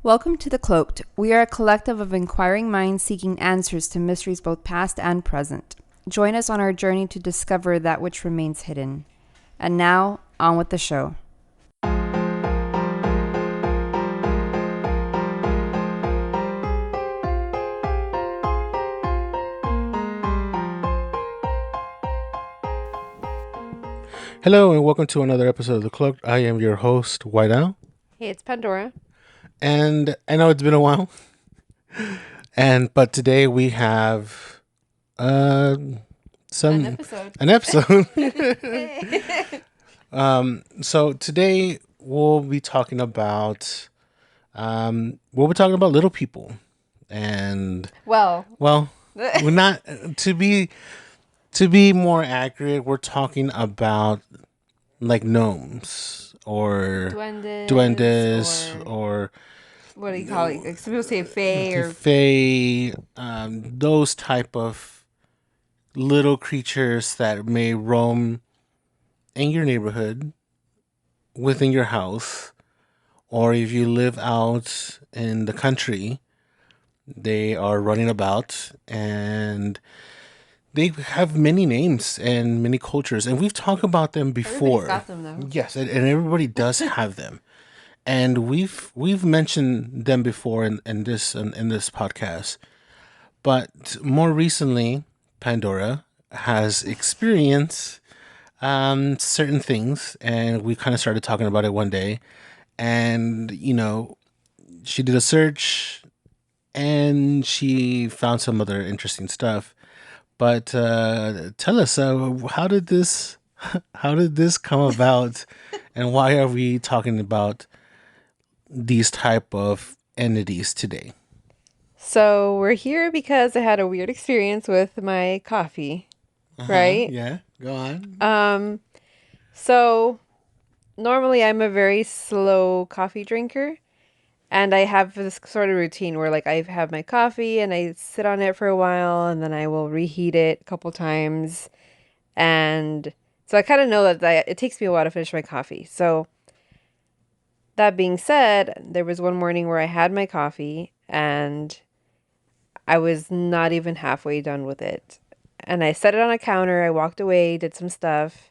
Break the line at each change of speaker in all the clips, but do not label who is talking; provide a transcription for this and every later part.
Welcome to The Cloaked. We are a collective of inquiring minds seeking answers to mysteries both past and present. Join us on our journey to discover that which remains hidden. And now, on with the show.
Hello and welcome to another episode of The Cloaked. I am your host, White Owl.
Hey, it's Pandora.
And I know it's been a while. But today we have
An
episode. So today we'll be talking about little people. And
well,
we're not to be more accurate, we're talking about like gnomes or duendes or
what do you call it? Like, some people say fae or
fae, those type of little creatures that may roam in your neighborhood, within your house, or if you live out in the country, they are running about and they have many names and many cultures, and we've talked about them before.
Everybody's got them though.
Yes, and everybody does have them, and we've mentioned them before in this podcast. But more recently, Pandora has experienced certain things, and we kind of started talking about it one day, and she did a search, and she found some other interesting stuff. But tell us, how did this come about, and why are we talking about these type of entities today?
So we're here because I had a weird experience with my coffee, right?
Yeah, go on.
So normally I'm a very slow coffee drinker, and I have this sort of routine where like I have my coffee and I sit on it for a while, and then I will reheat it a couple times, and so I kind of know that it takes me a while to finish my coffee. So that being said, there was one morning where I had my coffee and I was not even halfway done with it. And I set it on a counter. I walked away, did some stuff,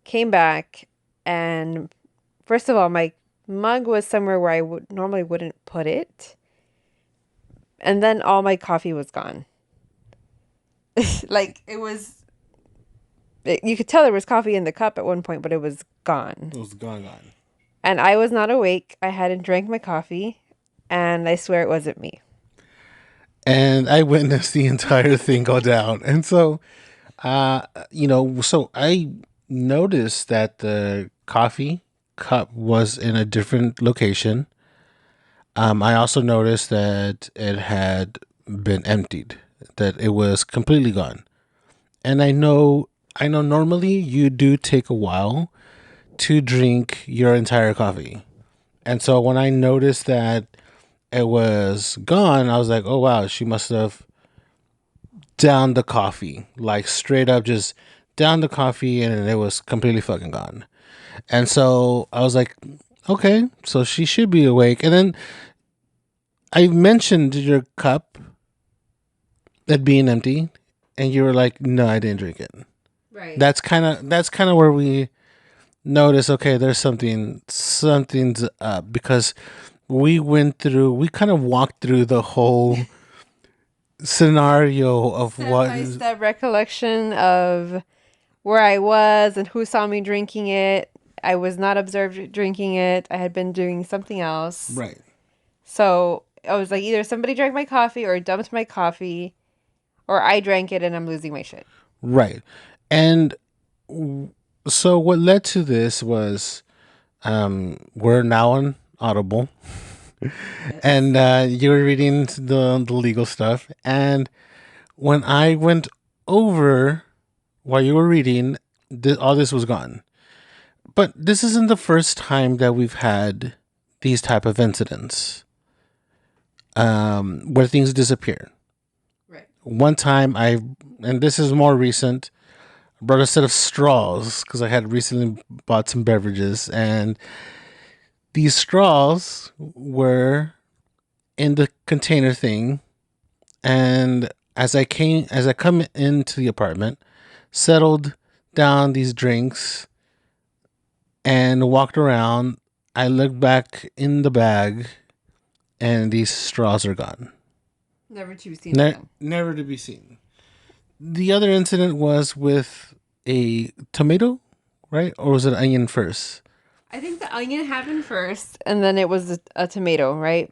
came back, and first of all, my mug was somewhere where I would normally wouldn't put it. And then all my coffee was gone. Like you could tell there was coffee in the cup at one point, but it was gone.
It was gone.
And I was not awake. I hadn't drank my coffee, and I swear it wasn't me.
And I witnessed the entire thing go down. And so, so I noticed that the coffee cup was in a different location. I also noticed that it had been emptied, that it was completely gone. And I know normally you do take a while to drink your entire coffee. And so when I noticed that it was gone, I was like, oh wow, she must have downed the coffee. Like straight up just downed the coffee and it was completely fucking gone. And so I was like, okay, so she should be awake. And then I mentioned your cup it being empty, and you were like, no, I didn't drink it.
Right.
That's kinda where we notice, okay, there's something's up, because we kind of walked through the whole scenario of what is
Step recollection of where I was and who saw me drinking it. I was not observed drinking it. I had been doing something else.
right.
So I was like, either somebody drank my coffee or dumped my coffee, or I drank it and I'm losing my shit.
Right. And so what led to this was we're now on Audible. And you were reading the legal stuff. And when I went over while you were reading, all this was gone. But this isn't the first time that we've had these type of incidents where things disappear.
Right.
One time and this is more recent, brought a set of straws because I had recently bought some beverages, and these straws were in the container thing, and as I come into the apartment, settled down these drinks and walked around, I looked back in the bag and these straws are gone.
Never to be seen again.
Never to be seen. The other incident was with a tomato, right? Or was it onion first?
I think the onion happened first, and then it was a tomato, right?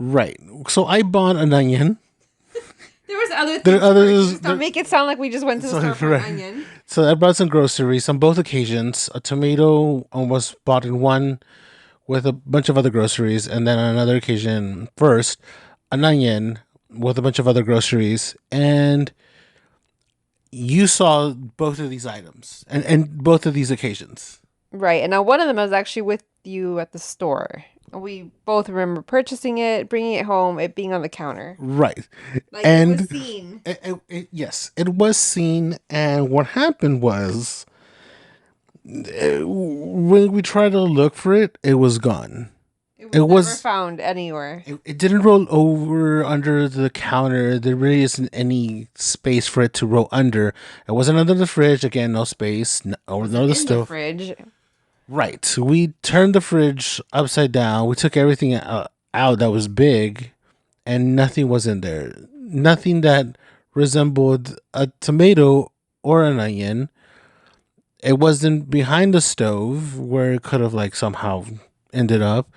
Right. So I bought an onion.
There was other things.
There are others.
Just don't make it sound like we just went to the store for an onion.
So I brought some groceries on both occasions. A tomato was bought in one with a bunch of other groceries, and then on another occasion, first, an onion with a bunch of other groceries. And you saw both of these items and both of these occasions.
Right. And now one of them was actually with you at the store. We both remember purchasing it, bringing it home, it being on the counter.
Right.
Like,
and
it was seen.
Yes, it was seen. And what happened was, when we tried to look for it, it was gone.
It was never found anywhere.
It didn't roll over under the counter. There really isn't any space for it to roll under. It wasn't under the fridge. Again, no space. No the stove.
The fridge.
Right. So we turned the fridge upside down. We took everything out that was big, and nothing was in there. Nothing that resembled a tomato or an onion. It wasn't behind the stove where it could have like somehow ended up.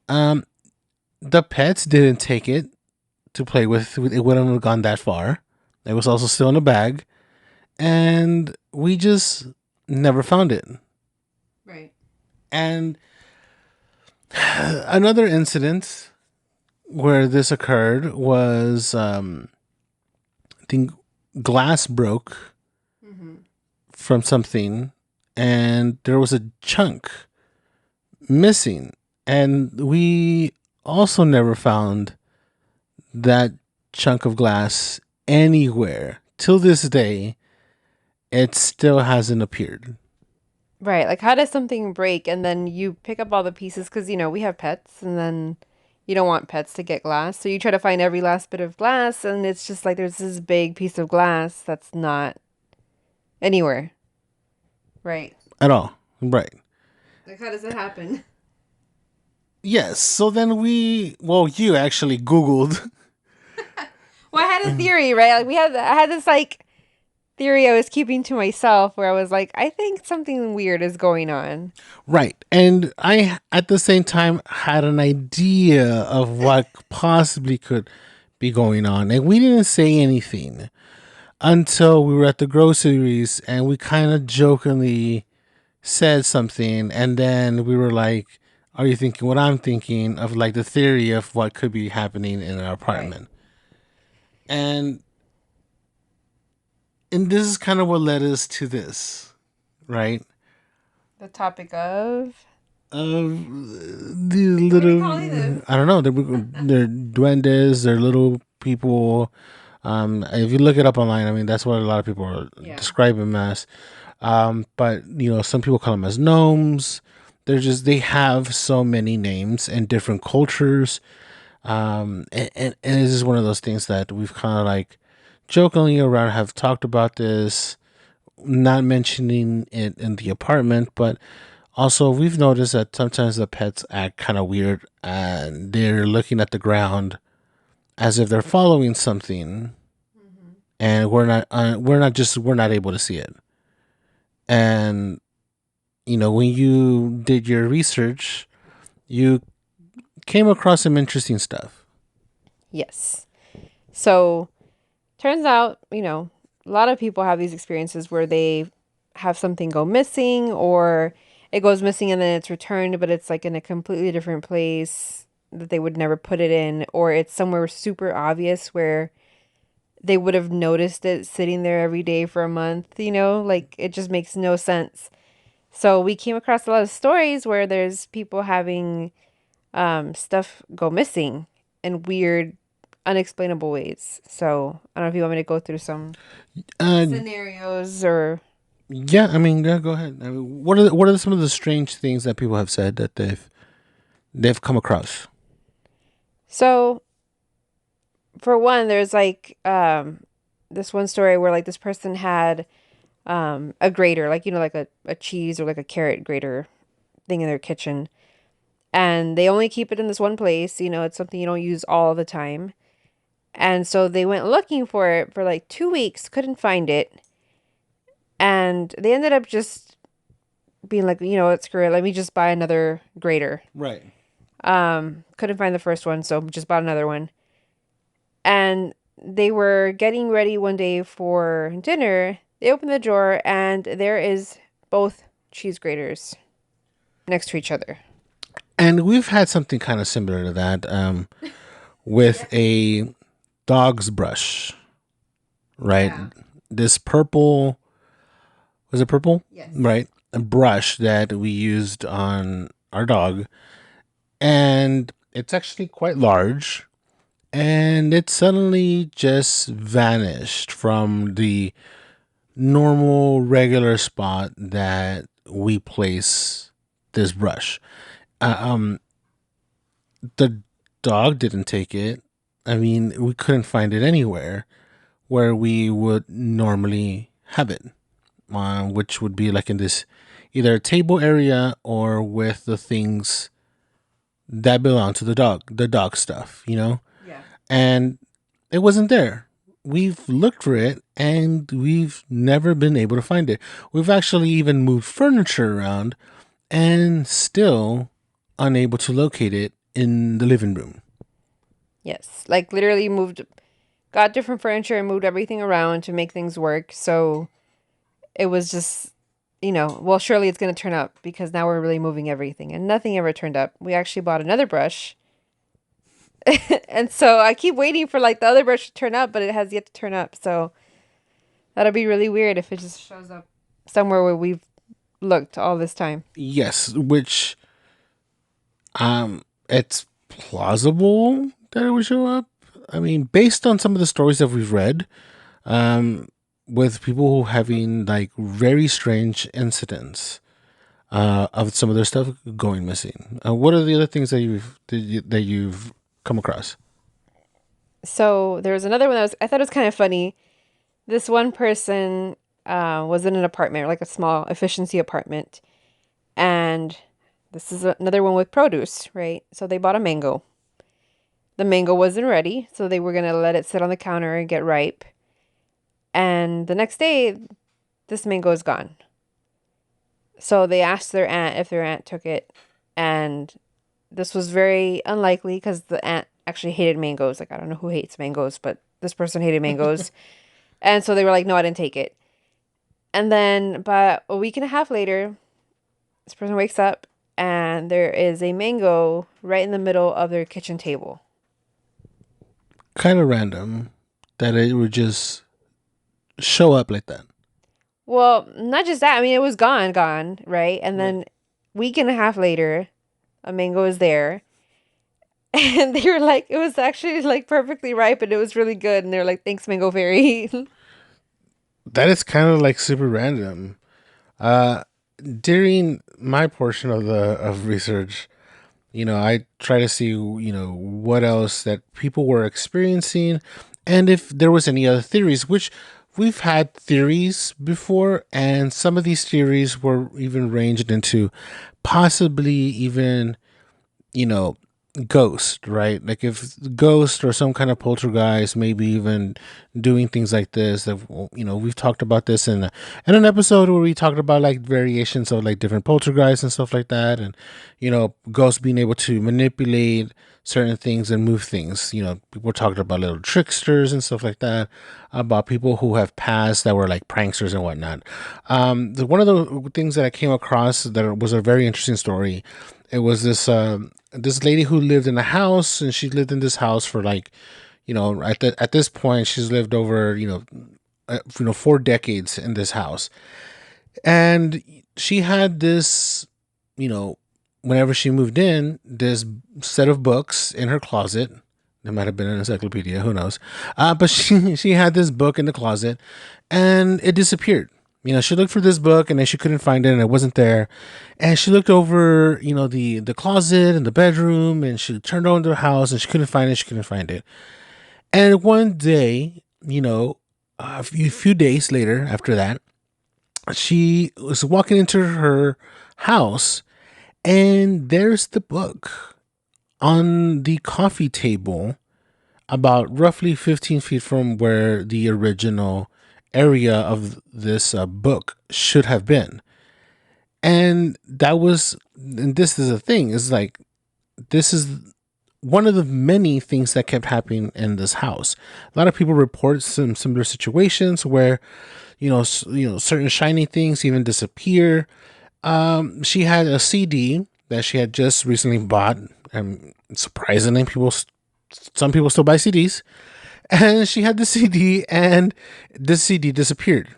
The pets didn't take it to play with. It wouldn't have gone that far. It was also still in a bag, and we just never found it.
Right.
And another incident where this occurred was, I think glass broke from something, and there was a chunk missing, and we also never found that chunk of glass anywhere. Till this day, it still hasn't appeared.
Right. Like, how does something break and then you pick up all the pieces? Because, we have pets, and then you don't want pets to get glass. So you try to find every last bit of glass, and it's just like there's this big piece of glass that's not anywhere. Right.
At all. Right.
Like, how does it happen?
Yes. So then you actually Googled.
Well, I had a theory, right? Like, I had this, like, theory I was keeping to myself where I was like, I think something weird is going on.
Right. And I, at the same time, had an idea of what possibly could be going on. And we didn't say anything until we were at the groceries and we kind of jokingly said something. And then we were like, are you thinking what I'm thinking of, like the theory of what could be happening in our apartment? Right. And this is kind of what led us to this, right?
The topic of
the little, I don't know, they're duendes, they're little people. If you look it up online, I mean, that's what a lot of people are describe them as. But some people call them as gnomes. They have so many names in different cultures. And this is one of those things that we've kind of like jokingly around have talked about this, not mentioning it in the apartment, but also we've noticed that sometimes the pets act kind of weird and they're looking at the ground as if they're following something, and we're not able to see it. And when you did your research, you came across some interesting stuff.
Yes. So turns out, a lot of people have these experiences where they have something go missing, or it goes missing and then it's returned, but it's like in a completely different place that they would never put it in, or it's somewhere super obvious where they would have noticed it sitting there every day for a month, like it just makes no sense. So we came across a lot of stories where there's people having stuff go missing in weird, unexplainable ways. So I don't know if you want me to go through some scenarios or.
Yeah, I mean, go ahead. I mean, what are some of the strange things that people have said that they've come across?
So, for one, there's like this one story where like this person had a grater, like like a cheese or like a carrot grater thing in their kitchen. And they only keep it in this one place, it's something you don't use all the time. And so they went looking for it for like 2 weeks, couldn't find it. And they ended up just being like, screw it, let me just buy another grater.
Right.
Couldn't find the first one, so just bought another one. And they were getting ready one day for dinner. They opened the drawer and there is both cheese graters next to each other.
And we've had something kind of similar to that with a dog's brush, right?
Yeah.
This purple, was it purple?
Yes.
Right. A brush that we used on our dog. And it's actually quite large. And it suddenly just vanished from the normal, regular spot that we place this brush. Um, the dog didn't take it. I mean, we couldn't find it anywhere where we would normally have it, which would be like in this either table area or with the things that belong to the dog stuff,
Yeah.
And it wasn't there. We've looked for it and we've never been able to find it. We've actually even moved furniture around and still unable to locate it in the living room.
Yes. Like literally got different furniture and moved everything around to make things work. So it was just, well, surely it's going to turn up because now we're really moving everything and nothing ever turned up. We actually bought another brush. And so I keep waiting for like the other brush to turn up, but it has yet to turn up. So that'll be really weird if it just shows up somewhere where we've looked all this time.
Yes, which it's plausible that it would show up. I mean, based on some of the stories that we've read, with people having like very strange incidents of some of their stuff going missing. What are the other things that you've come across?
So there was another one I thought it was kind of funny. This one person was in an apartment, like a small efficiency apartment. And this is another one with produce, right? So they bought a mango. The mango wasn't ready, so they were going to let it sit on the counter and get ripe. And the next day, this mango is gone. So they asked their aunt if their aunt took it. And this was very unlikely because the aunt actually hated mangoes. Like, I don't know who hates mangoes, but this person hated mangoes. And so they were like, no, I didn't take it. And then, about a week and a half later, this person wakes up and there is a mango right in the middle of their kitchen table.
Kind of random that it would just show up like that.
Well, not just that. I mean, it was gone, right? And then week and a half later, a mango is there. And they were like, it was actually like perfectly ripe and it was really good. And they're like, thanks, Mango Fairy.
That is kind of like super random. During my portion of research, I try to see, what else that people were experiencing and if there was any other theories, which we've had theories before. And some of these theories were even ranged into possibly even, ghost, right? Like if ghost or some kind of poltergeist, maybe even doing things like this. That we've talked about this in an episode where we talked about like variations of like different poltergeists and stuff like that, and ghosts being able to manipulate certain things and move things. People talked about little tricksters and stuff like that, about people who have passed that were like pranksters and whatnot. One of the things that I came across that was a very interesting story. It was this lady who lived in a house, and she lived in this house for like, at this point she's lived over 4 decades in this house, and she had this, whenever she moved in, this set of books in her closet. It might have been an encyclopedia, who knows? But she had this book in the closet, and it disappeared. She looked for this book and then she couldn't find it and it wasn't there. And she looked over, the closet and the bedroom, and she turned around the house and she couldn't find it. She couldn't find it. And one day, a few days later after that, she was walking into her house and there's the book on the coffee table about roughly 15 feet from where the original area of this book should have been. And this is a thing, is like, this is one of the many things that kept happening in this house. A lot of people report some similar situations where, certain shiny things even disappear. She had a CD that she had just recently bought, and surprisingly, some people still buy CDs. And she had the CD, and the CD disappeared,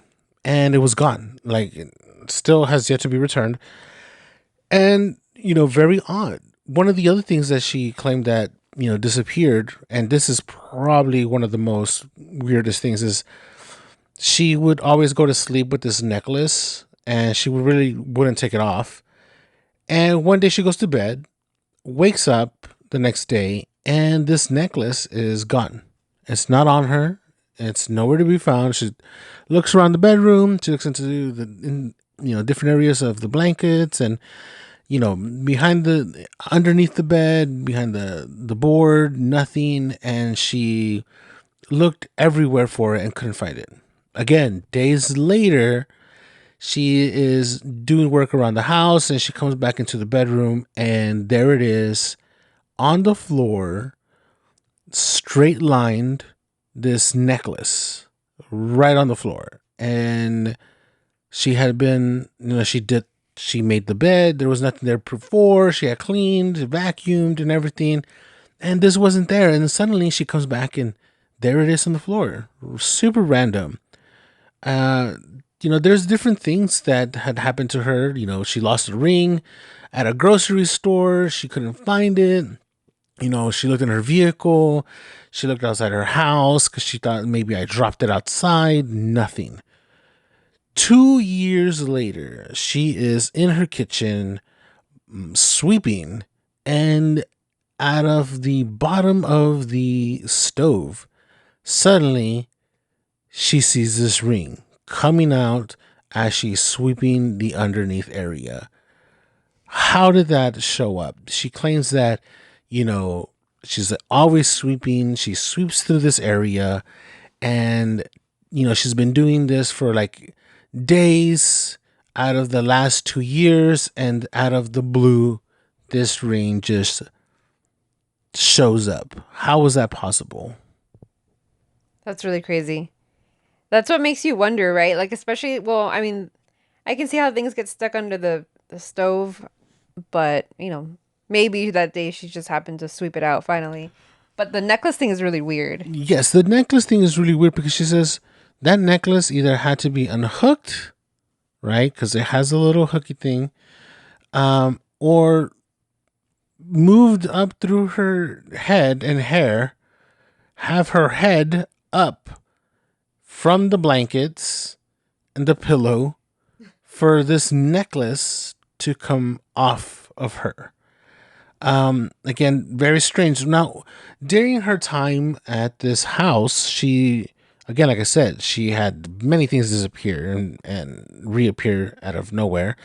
and it was gone. Like, it still has yet to be returned. And very odd. One of the other things that she claimed that disappeared, and this is probably one of the most weirdest things, is she would always go to sleep with this necklace, and she wouldn't take it off. And one day she goes to bed, wakes up the next day, and this necklace is gone. It's not on her. It's nowhere to be found. She looks around the bedroom. She looks into different areas of the blankets, and underneath the bed, behind the board, nothing. And she looked everywhere for it and couldn't find it. Again, days later, she is doing work around the house, and she comes back into the bedroom, and there it is on the floor, straight lined, this necklace right on the floor. And she had been, she made the bed. There was nothing there before. She had cleaned, vacuumed, and everything. And this wasn't there. And then suddenly she comes back, and there it is on the floor. Super random. There's different things that had happened to her. She lost a ring at a grocery store. She couldn't find it. She looked in her vehicle. She looked outside her house because she thought maybe I dropped it outside. Nothing. 2 years later, she is in her kitchen sweeping, and out of the bottom of the stove, suddenly she sees this ring coming out as she's sweeping the underneath area. How did that show up? She claims that, she's always sweeping. She sweeps through this area, and, she's been doing this for like days out of the last 2 years, and out of the blue, this ring just shows up. How was that possible?
That's really crazy. That's what makes you wonder, right? Like, especially, well, I mean, I can see how things get stuck under the stove, but, maybe that day she just happened to sweep it out finally. But the necklace thing is really weird.
Yes, the necklace thing is really weird because she says that necklace either had to be unhooked, right? Because it has a little hooky thing, or moved up through her head and hair, have her head up from the blankets and the pillow for this necklace to come off of her. Again, very strange. Now, during her time at this house, she, again, like I said, she had many things disappear and reappear out of nowhere.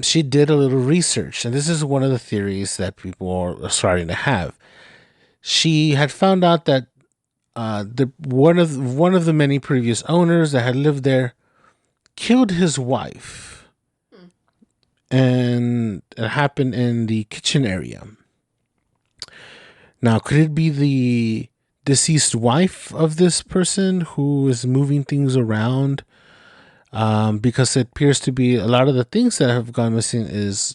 She did a little research, and this is one of the theories that people are starting to have. She had found out that one of the many previous owners that had lived there killed his wife, and it happened in the kitchen area. Now, could it be the deceased wife of this person who is moving things around? Because it appears to be a lot of the things that have gone missing is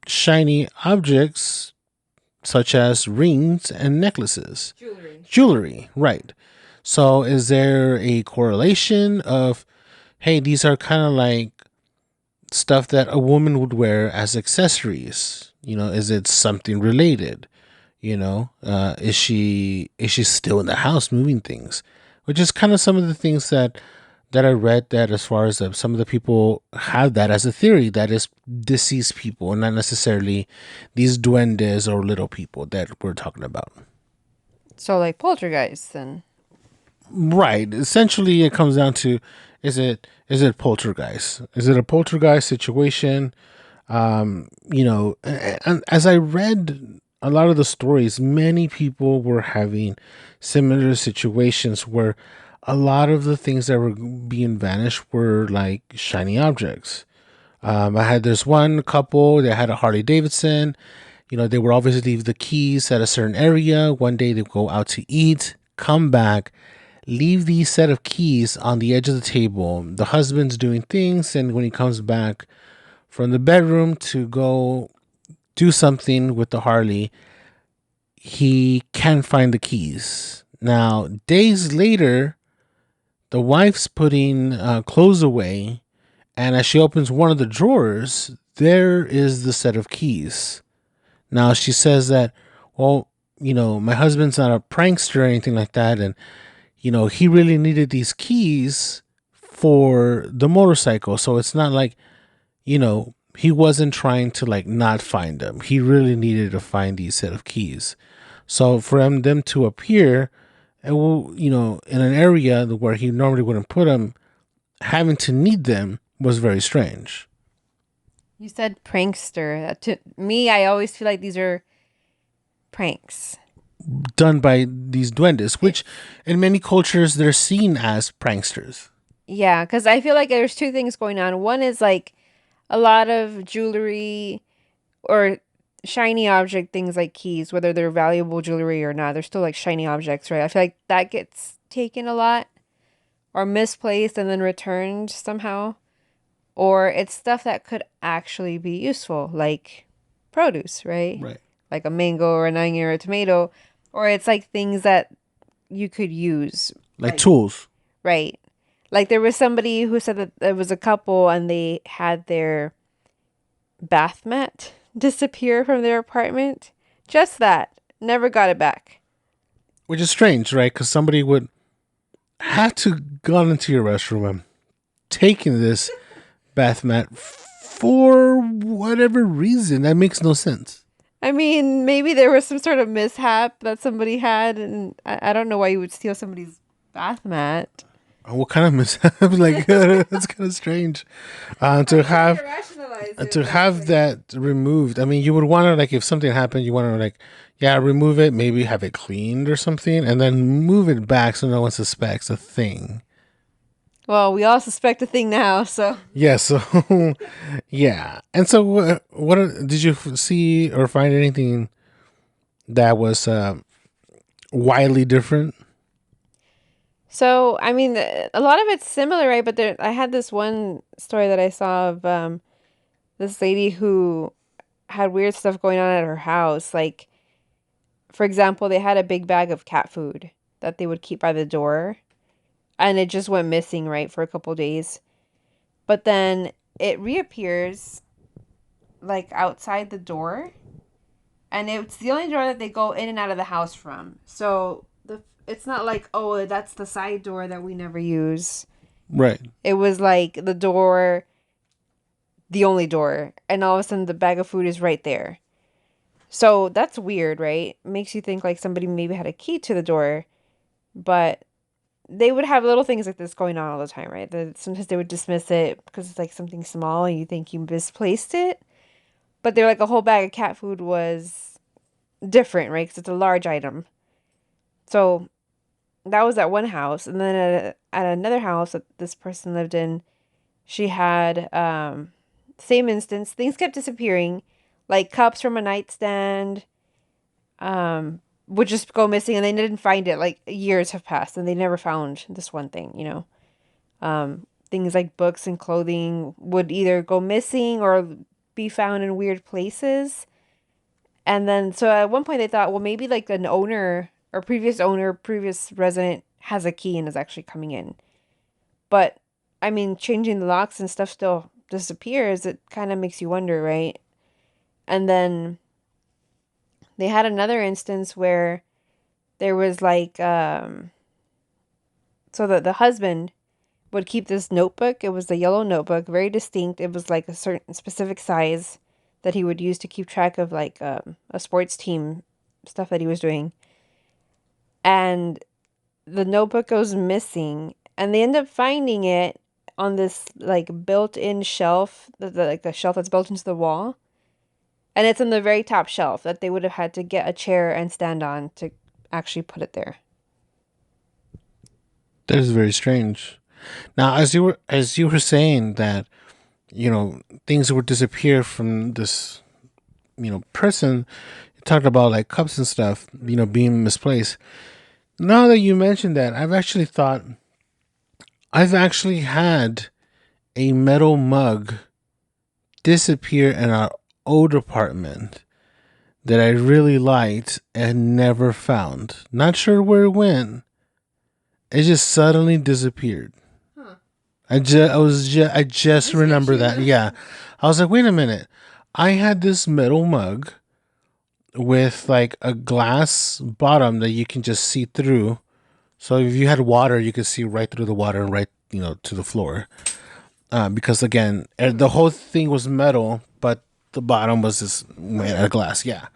shiny objects such as rings and necklaces. Jewelry, right. So is there a correlation of, hey, these are kind of like stuff that a woman would wear as accessories? Is it something related? Is she still in the house moving things? Which is kind of some of the things that that I read that as far as some of the people have that as a theory that is deceased people, and not necessarily these duendes or little people that we're talking about.
So like poltergeists and
Right. Essentially, it comes down to is it poltergeist? Is it a poltergeist situation? And as I read a lot of the stories, many people were having similar situations where a lot of the things that were being vanished were like shiny objects. I had this one couple that had a Harley Davidson. They would always leave the keys at a certain area. One day they go out to eat, come back, leave the set of keys on the edge of the table. The husband's doing things, and when he comes back from the bedroom to go do something with the Harley, he can't find the keys. Now, days later, the wife's putting clothes away, and as she opens one of the drawers, there is the set of keys. Now, she says that, well, my husband's not a prankster or anything like that, and he really needed these keys for the motorcycle. So it's not like, he wasn't trying to like not find them. He really needed to find these set of keys. So for them to appear, in an area where he normally wouldn't put them, having to need them was very strange.
you said prankster. To me, I always feel like these are pranks.
Done by these duendes, which in many cultures they're seen as pranksters.
Yeah, because I feel like there's two things going on. One is like a lot of jewelry or shiny object things like keys, whether they're valuable jewelry or not, they're still like shiny objects, right? I feel like that gets taken a lot or misplaced and then returned somehow. Or it's stuff that could actually be useful, like produce, right?
Right.
Like a mango or an onion or a tomato. Or it's like things that you could use.
Like tools.
Right. Like there was somebody who said that there was a couple and they had their bath mat disappear from their apartment. Just that. Never got it back.
Which is strange, right? Because somebody would have to gone into your restroom and taken this bath mat for whatever reason. That makes no sense.
I mean, maybe there was some sort of mishap that somebody had, and I don't know why you would steal somebody's bath mat.
What kind of mishap? Like that's kind of strange. To have that removed. I mean, you would want to like if something happened, you want to like remove it, maybe have it cleaned or something, and then move it back so no one suspects a thing.
Well, we all suspect a thing now, so.
Yeah. So yeah. And so what did you see or find anything that was widely different?
So, I mean, a lot of it's similar, right? But I had this one story that I saw of this lady who had weird stuff going on at her house. Like, for example, they had a big bag of cat food that they would keep by the door, and it just went missing, right, for a couple days. But then it reappears, like, outside the door, and it's the only door that they go in and out of the house from. So it's not like, oh, that's the side door that we never use.
Right.
It was like the door, the only door, and all of a sudden the bag of food is right there. So that's weird, right? Makes you think like somebody maybe had a key to the door, but they would have little things like this going on all the time, right? Sometimes they would dismiss it because it's like something small and you think you misplaced it. But they're like a whole bag of cat food was different, right? Because it's a large item. So that was at one house. And then at another house that this person lived in, she had same instance. Things kept disappearing. Like cups from a nightstand would just go missing and they didn't find it. Like years have passed and they never found this one thing, you know. Things like books and clothing would either go missing or be found in weird places. And then, so at one point they thought, well, maybe like an owner, previous resident has a key and is actually coming in. But, I mean, changing the locks and stuff still disappears. It kind of makes you wonder, right? And then they had another instance where there was like, so that the husband would keep this notebook. It was a yellow notebook, very distinct. It was like a certain specific size that he would use to keep track of like a sports team stuff that he was doing. And the notebook goes missing, and they end up finding it on this like built-in shelf, like a shelf that's built into the wall. And it's on the very top shelf that they would have had to get a chair and stand on to actually put it there.
That is very strange. Now, as you were saying that, things would disappear from this, person, you talked about like cups and stuff, being misplaced. Now that you mentioned that, I've actually had a metal mug disappear in our old apartment that I really liked and never found. Not sure where it went. It just suddenly disappeared.
Huh.
I just remember that. Yeah. I was like, wait a minute. I had this metal mug with like a glass bottom that you can just see through. So if you had water, you could see right through the water and right, to the floor. Because again, the whole thing was metal, but the bottom was just made out of glass. Yeah.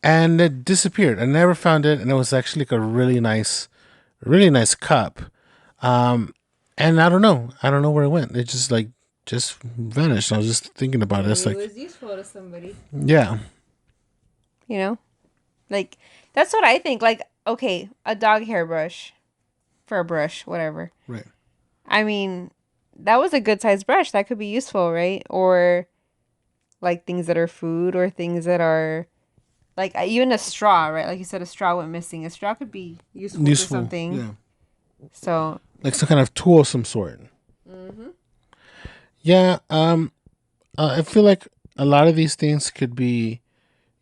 And it disappeared. I never found it. And it was actually like a really nice cup. And I don't know. I don't know where it went. It just vanished. I was just thinking about it. It's like,
it was useful to somebody.
yeah.
You know? Like, that's what I think. Like, okay, a dog hairbrush for a brush, whatever.
Right.
I mean, that was a good sized brush. That could be useful, right? Or like things that are food or things that are like even a straw, right? Like you said, a straw went missing. A straw could be useful for something.
Yeah.
So,
Like some kind of tool of some sort.
mm-hmm.
Yeah. I feel like a lot of these things could be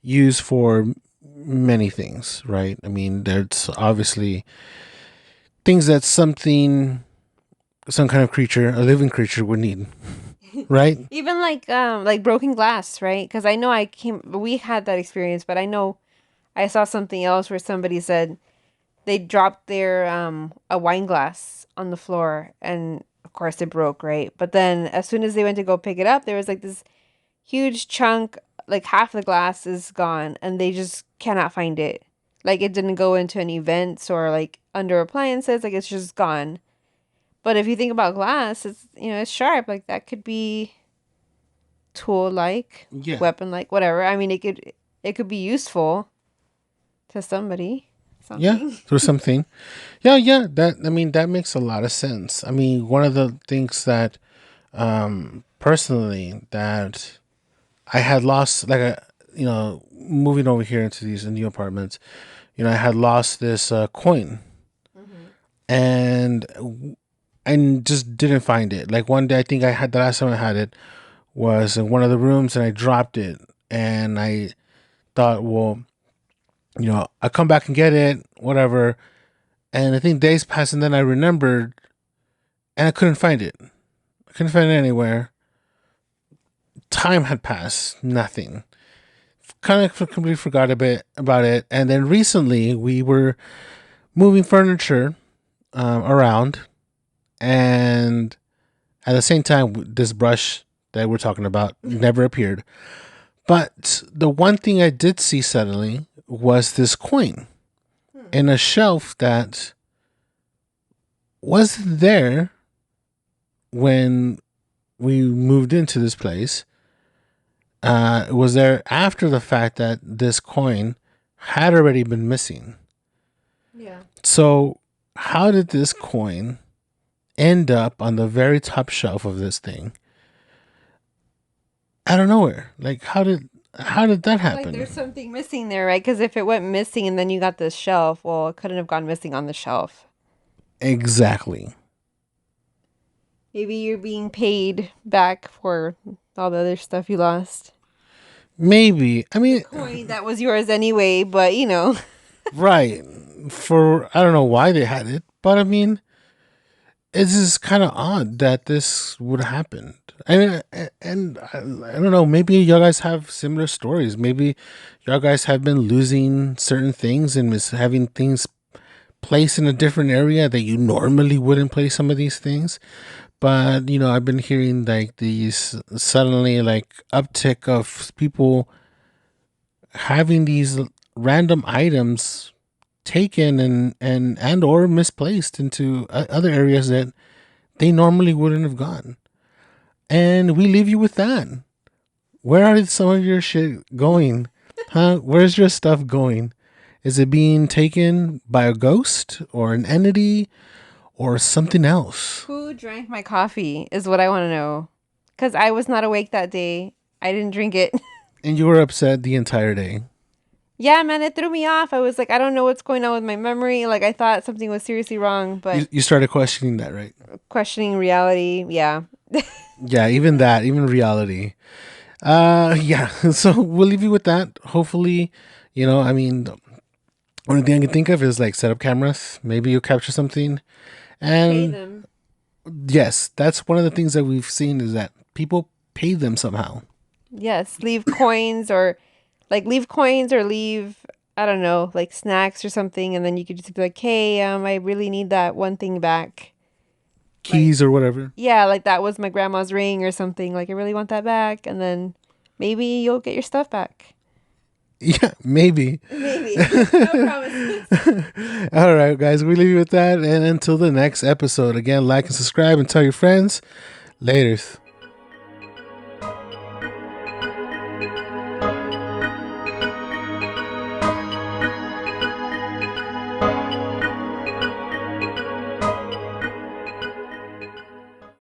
used for many things, right? I mean, there's obviously things that some kind of creature, a living creature, would need, right?
Even like broken glass, right? Because I know we had that experience, but I know I saw something else where somebody said they dropped their a wine glass on the floor, and of course it broke, right? But then as soon as they went to go pick it up, there was like this huge chunk, like half the glass is gone, and they just cannot find it. Like it didn't go into any vents or like under appliances, like it's just gone. But if you think about glass, it's it's sharp. Like that could be tool like,
Yeah.
weapon like, whatever. I mean, it could be useful to somebody.
Yeah,
Something.
through something. Yeah. That makes a lot of sense. I mean, one of the things that, personally, that I had lost, like, moving over here into these new apartments, I had lost this coin, and I just didn't find it. Like one day, I think I had the last time I had it was in one of the rooms, and I dropped it, and I thought, well, I come back and get it, whatever. And I think days passed, and then I remembered, and I couldn't find it. I couldn't find it anywhere. Time had passed, nothing. Kind of completely forgot a bit about it. And then recently, we were moving furniture around, and at the same time, this brush that we're talking about never appeared. But the one thing I did see suddenly was this coin in a shelf that wasn't there when we moved into this place. It was there after the fact that this coin had already been missing.
Yeah.
So how did this coin end up on the very top shelf of this thing out of nowhere? Like how did that happen?
Like there's something missing there, right? Because if it went missing and then you got this shelf, well, it couldn't have gone missing on the shelf.
Exactly.
Maybe you're being paid back for all the other stuff you lost.
Maybe. I mean,
Coin that was yours anyway, but
right. For I don't know why they had it, but I mean, it's just kind of odd that this would happen. I mean, and I don't know. Maybe y'all guys have similar stories. Maybe y'all guys have been losing certain things and having things placed in a different area that you normally wouldn't place some of these things. But I've been hearing like these suddenly like uptick of people having these random items taken and or misplaced into other areas that they normally wouldn't have gone. And we leave you with that. Where are some of your shit going? Huh? Where's your stuff going? Is it being taken by a ghost or an entity or something else?
Who drank my coffee is what I want to know. Because I was not awake that day. I didn't drink it.
And you were upset the entire day.
Yeah, man, it threw me off. I was like, I don't know what's going on with my memory. Like, I thought something was seriously wrong, but
You started questioning that, right?
questioning reality, yeah.
Yeah, even that, even reality. Yeah. So we'll leave you with that. Hopefully, I mean, the only thing I can think of is like set up cameras. Maybe you'll capture something.
Pay
And
them.
yes, that's one of the things that we've seen is that people pay them somehow.
Yes, leave coins or leave, I don't know, like snacks or something. And then you could just be like, hey, I really need that one thing back.
Keys or whatever.
Yeah, like that was my grandma's ring or something. Like, I really want that back. And then maybe you'll get your stuff back.
Yeah, maybe.
Maybe. No promises.
All right, guys, we leave you with that. And until the next episode, again, like and subscribe and tell your friends. Laters.